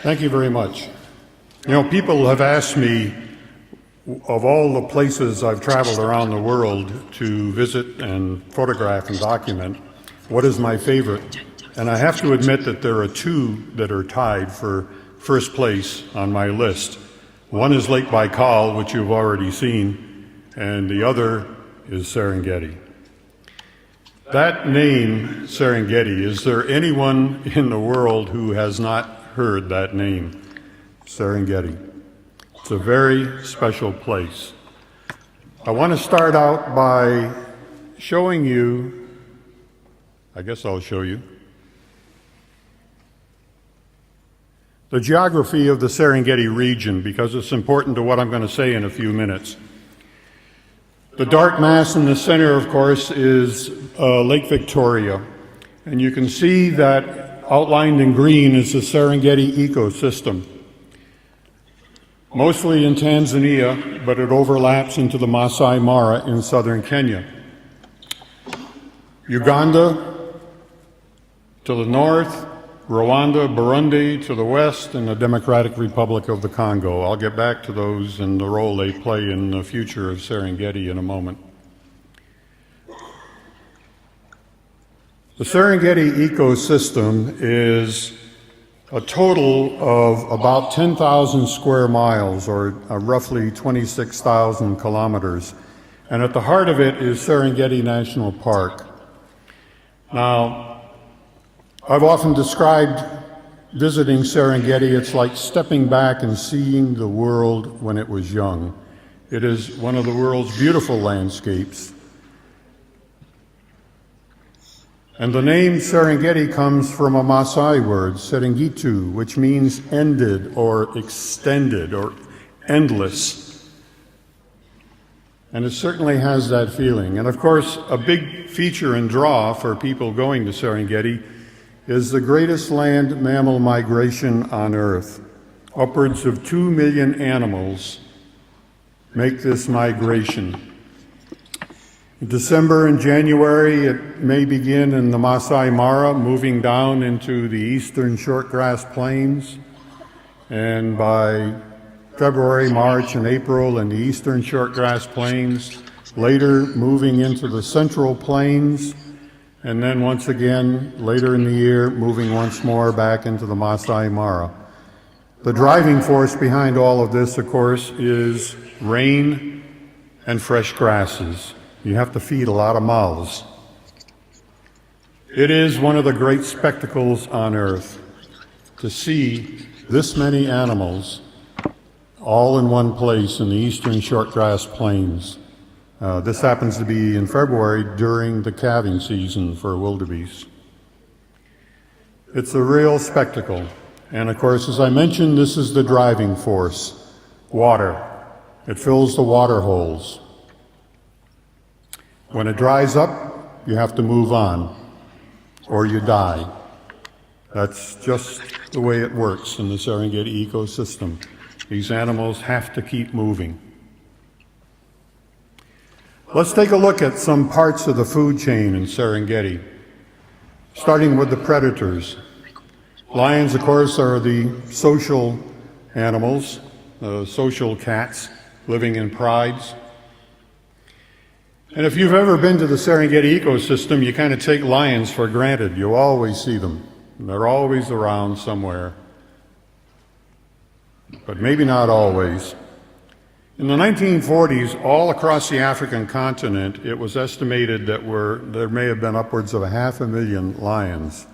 Thank you very much. You know, people have asked me, of all the places I've traveled around the world to visit and photograph and document, what is my favorite? And I have to admit that there are two that are tied for first place on my list. One is Lake Baikal, which you've already seen, and the other is Serengeti. That name, Serengeti, is there anyone in the world who has not heard that name, Serengeti? It's a very special place. I want to start out by showing you, I guess I'll show you, the geography of the Serengeti region, because it's important to what I'm going to say in a few minutes. The dark mass in the center, of course, is Lake Victoria, and you can see that outlined in green is the Serengeti ecosystem, mostly in Tanzania, but it overlaps into the Masai Mara in southern Kenya. Uganda to the north, Rwanda, Burundi to the west, and the Democratic Republic of the Congo. I'll get back to those and the role they play in the future of Serengeti in a moment. The Serengeti ecosystem is a total of about 10,000 square miles, or roughly 26,000 kilometers. And at the heart of it is Serengeti National Park. Now, I've often described visiting Serengeti, it's like stepping back and seeing the world when it was young. It is one of the world's beautiful landscapes. And the name Serengeti comes from a Maasai word, Serengetu, which means ended or extended or endless. And it certainly has that feeling. And of course, a big feature and draw for people going to Serengeti is the greatest land mammal migration on Earth. Upwards of 2 million animals make this migration. In December and January, it may begin in the Masai Mara, moving down into the eastern shortgrass plains, and by February, March, and April in the eastern shortgrass plains, later moving into the central plains, and then once again, later in the year, moving once more back into the Masai Mara. The driving force behind all of this, of course, is rain and fresh grasses. You have to feed a lot of mouths. It is one of the great spectacles on Earth to see this many animals all in one place in the eastern shortgrass plains. This happens to be in February during the calving season for wildebeest. It's a real spectacle. And of course, as I mentioned, this is the driving force, water. It fills the water holes. When it dries up, you have to move on, or you die. That's just the way it works in the Serengeti ecosystem. These animals have to keep moving. Let's take a look at some parts of the food chain in Serengeti, starting with the predators. Lions, of course, are the social animals, social cats living in prides. And if you've ever been to the Serengeti ecosystem, you kind of take lions for granted. You always see them. They're always around somewhere, but maybe not always. In the 1940s, all across the African continent, it was estimated that there may have been upwards of 500,000 lions.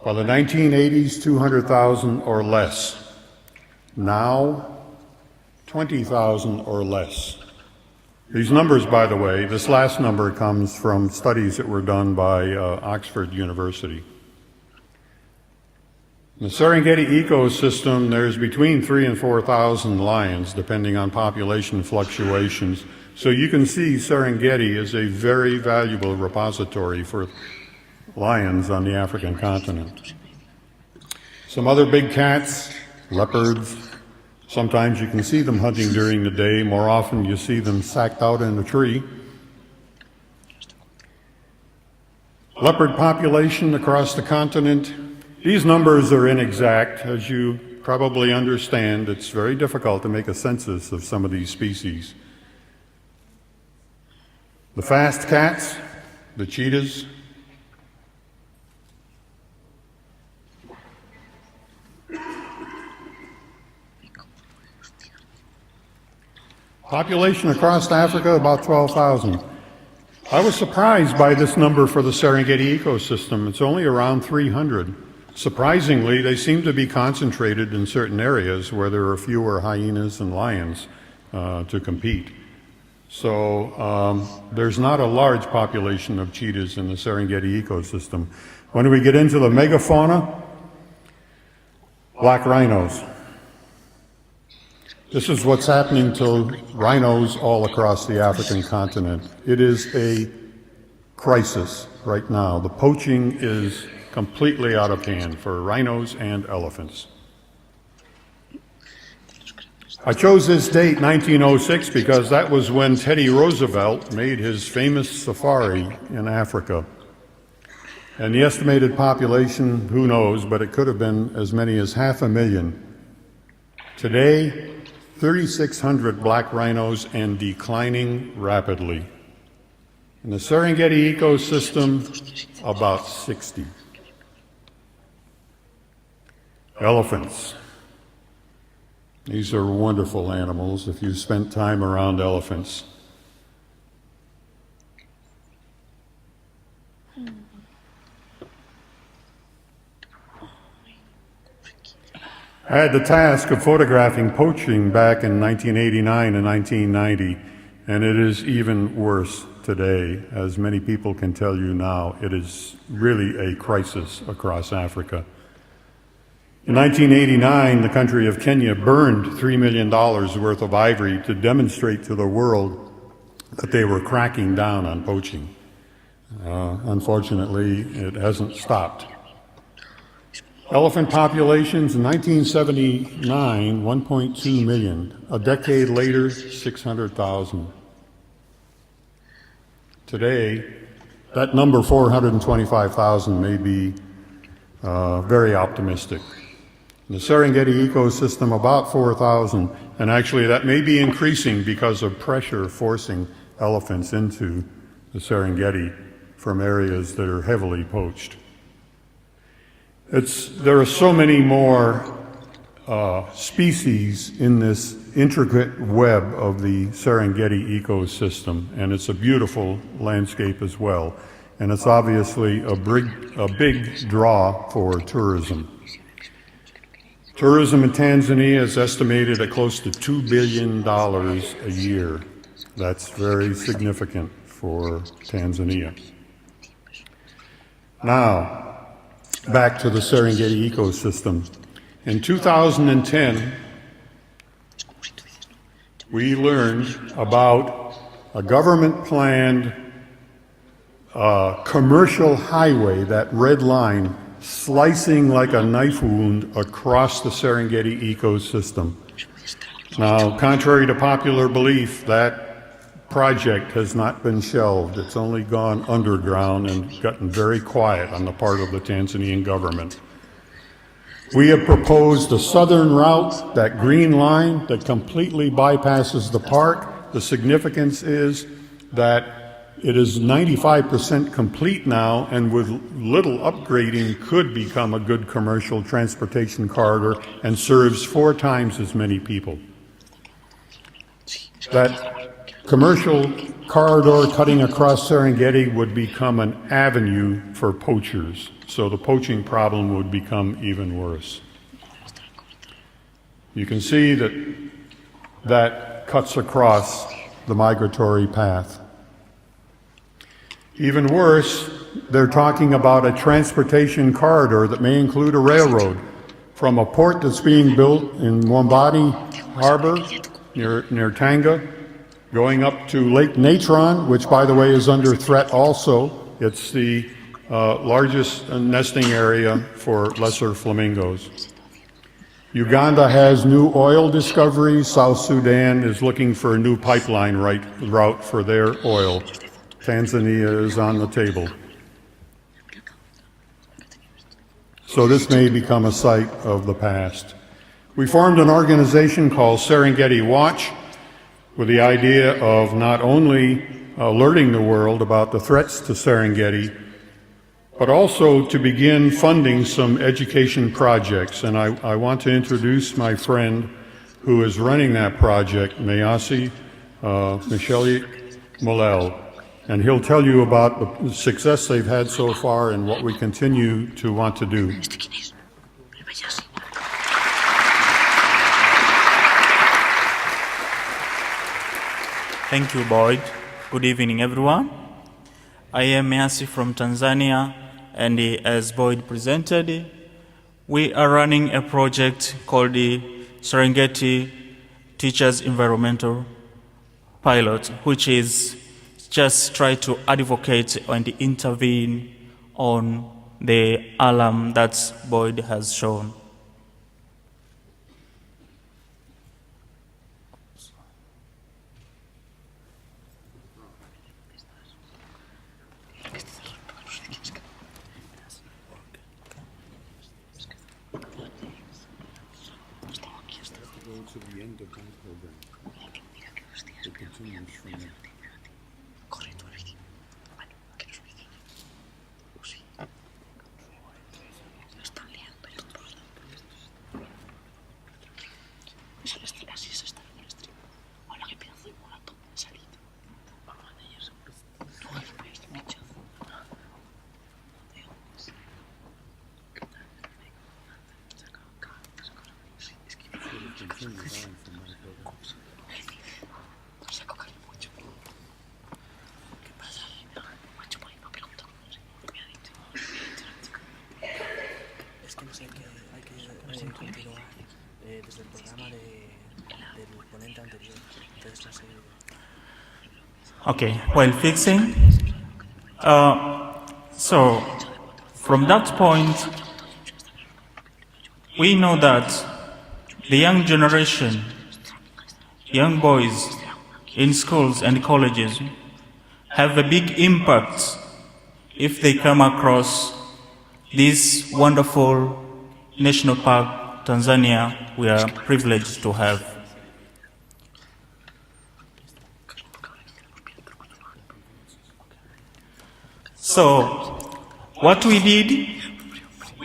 By the 1980s, 200,000 or less. Now, 20,000 or less. These numbers, by the way, this last number comes from studies that were done by Oxford University. In the Serengeti ecosystem, there's between 3,000 and 4,000 lions, depending on population fluctuations. So you can see Serengeti is a very valuable repository for lions on the African continent. Some other big cats, leopards. Sometimes you can see them hunting during the day. More often you see them sacked out in a tree. Leopard population across the continent These numbers are inexact. As you probably understand, it's very difficult to make a census of some of these species. The fast cats, the cheetahs, population across Africa, about 12,000. I was surprised by this number for the Serengeti ecosystem. It's only around 300. Surprisingly, they seem to be concentrated in certain areas where there are fewer hyenas and lions to compete. So there's not a large population of cheetahs in the Serengeti ecosystem. When we get into the megafauna, black rhinos. This is what's happening to rhinos all across the African continent. It is a crisis right now. The poaching is completely out of hand for rhinos and elephants. I chose this date, 1906, because that was when Teddy Roosevelt made his famous safari in Africa. And the estimated population, who knows, but it could have been as many as 500,000. Today, 3,600 black rhinos and declining rapidly. In the Serengeti ecosystem, about 60. Elephants. These are wonderful animals if you've spent time around elephants. I had the task of photographing poaching back in 1989 and 1990, and it is even worse today. As many people can tell you now, it is really a crisis across Africa. In 1989, the country of Kenya burned $3 million worth of ivory to demonstrate to the world that they were cracking down on poaching. Unfortunately, it hasn't stopped. Elephant populations in 1979, 1.2 million. A decade later, 600,000. Today, that number, 425,000, may be very optimistic. In the Serengeti ecosystem, about 4,000, and actually that may be increasing because of pressure forcing elephants into the Serengeti from areas that are heavily poached. There are so many more species in this intricate web of the Serengeti ecosystem, and it's a beautiful landscape as well. And it's obviously a big draw for tourism. Tourism in Tanzania is estimated at close to $2 billion a year. That's very significant for Tanzania. Now, back to the Serengeti ecosystem. In 2010, we learned about a government-planned commercial highway, that red line, slicing like a knife wound across the Serengeti ecosystem. Now, contrary to popular belief, that project has not been shelved. It's only gone underground and gotten very quiet on the part of the Tanzanian government. We have proposed a southern route, that green line that completely bypasses the park. The significance is that it is 95% complete now, and with little upgrading could become a good commercial transportation corridor and serves 4 times as many people. That commercial corridor cutting across Serengeti would become an avenue for poachers, so the poaching problem would become even worse. You can see that cuts across the migratory path. Even worse, they're talking about a transportation corridor that may include a railroad from a port that's being built in Mwambati Harbor near Tanga, going up to Lake Natron, which, by the way, is under threat also. It's the largest nesting area for lesser flamingos. Uganda has new oil discoveries. South Sudan is looking for a new pipeline route for their oil. Tanzania is on the table. so this may become a site of the past. We formed an organization called Serengeti Watch with the idea of not only alerting the world about the threats to Serengeti, but also to begin funding some education projects. And I want to introduce my friend who is running that project, Meyasi, Meshilieck, Mollel. And he'll tell you about the success they've had so far and what we continue to want to do. Thank you, Boyd. Good evening, everyone. I am Meyasi from Tanzania, and as Boyd presented, we are running a project called the Serengeti Teachers Environmental Pilot, which is just try to advocate and intervene on the alarm that Boyd has shown. To the end of my program. It continues from there. Desde el programa del ponente anterior. Entonces la serie. Okay, while fixing, so from that point, we know that the young generation, young boys in schools and colleges, have a big impact if they come across this wonderful national park, Tanzania, we are privileged to have. So, what we did,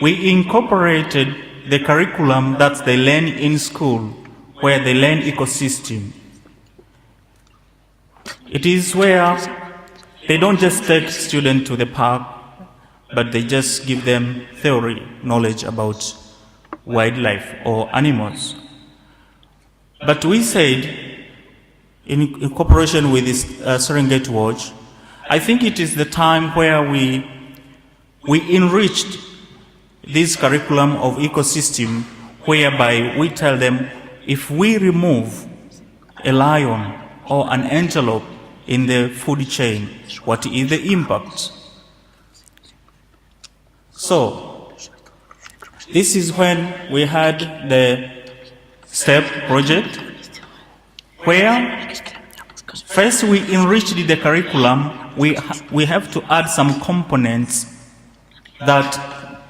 we incorporated the curriculum that they learn in school, where they learn ecosystem. It is where they don't just take students to the park, but they just give them theory, knowledge about wildlife or animals. But we said, in cooperation with this Serengeti Watch, I think it is the time where we enriched this curriculum of ecosystem, whereby we tell them if we remove a lion or an antelope in the food chain, what is the impact? So, this is when we had the STEP project, where first we enriched the curriculum. We have to add some components that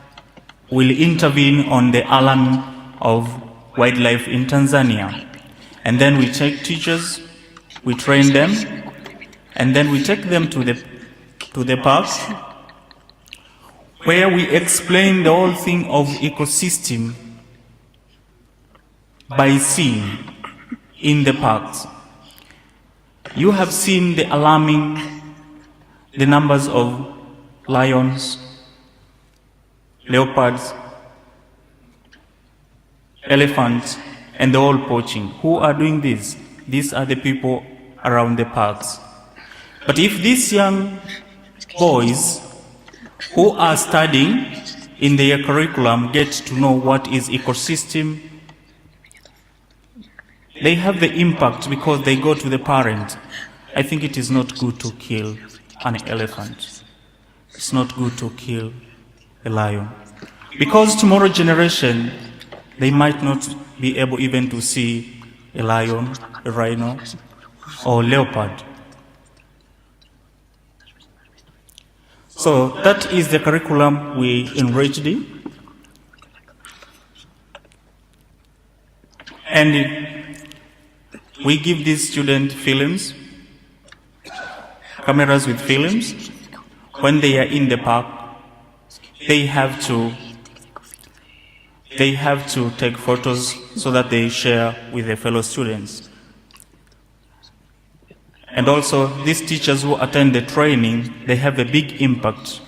will intervene on the alarm of wildlife in Tanzania. And then we take teachers, we train them, and then we take them to the parks, where we explain the whole thing of ecosystem by seeing in the parks. You have seen the alarming, the numbers of lions, leopards, elephants, and the whole poaching. Who are doing this? These are the people around the parks. But if these young boys who are studying in their curriculum get to know what is ecosystem, they have the impact because they go to the parent. I think it is not good to kill an elephant. It's not good to kill a lion. Because tomorrow generation, they might not be able even to see a lion, a rhino, or leopard. So that is the curriculum we enriched in. And we give these students films, cameras with films. When they are in the park, they have to take photos so that they share with their fellow students. And also, these teachers who attend the training, they have a big impact.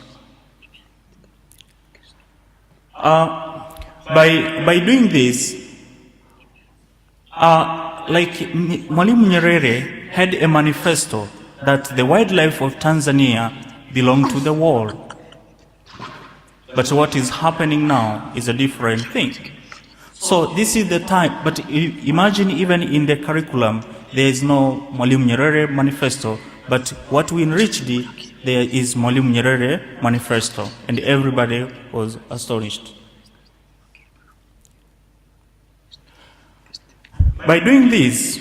By doing this, like Mwalimu Nyerere had a manifesto that the wildlife of Tanzania belong to the world. But what is happening now is a different thing. So this is the time, but imagine even in the curriculum, there is no Mwalimu Nyerere manifesto, but what we enriched there is Mwalimu Nyerere manifesto, and everybody was astonished. By doing this,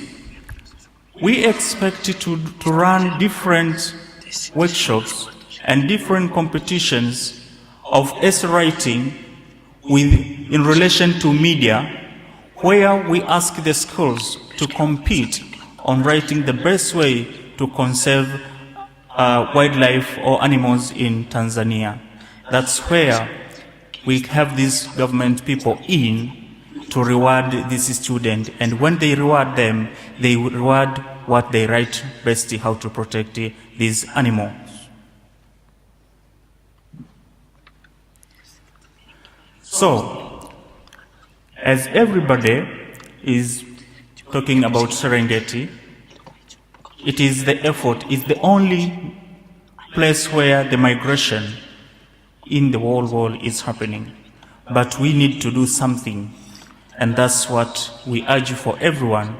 we expect to run different workshops and different competitions of essay writing in relation to media, where we ask the schools to compete on writing the best way to conserve wildlife or animals in Tanzania. That's where we have these government people in to reward these students, and when they reward them, they reward what they write best, how to protect these animals. So, as everybody is talking about Serengeti, it is the effort, it's the only place where the migration in the whole world is happening. But we need to do something, and that's what we urge for everyone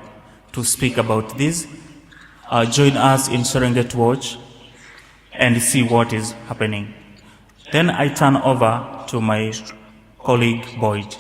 to speak about this. Join us in Serengeti Watch and see what is happening. Then I turn over to my colleague Boyd.